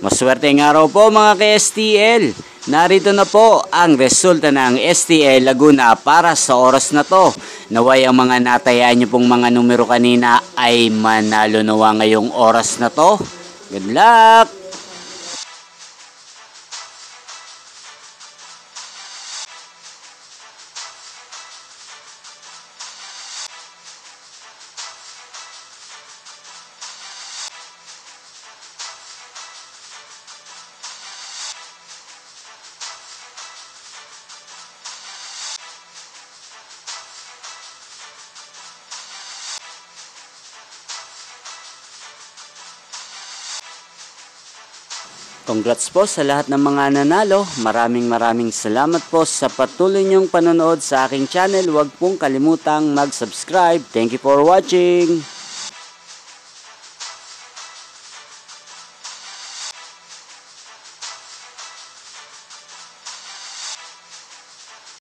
Maswerteng araw po mga ka-STL. Narito na po ang resulta ng STL Laguna para sa oras na to. Naway ang mga natayaan nyo pong mga numero kanina ay manalo nawa ngayong oras na to. Good luck! Congrats po sa lahat ng mga nanalo. Maraming salamat po sa patuloy niyong panonood sa aking channel. Huwag pong kalimutang mag-subscribe. Thank you for watching.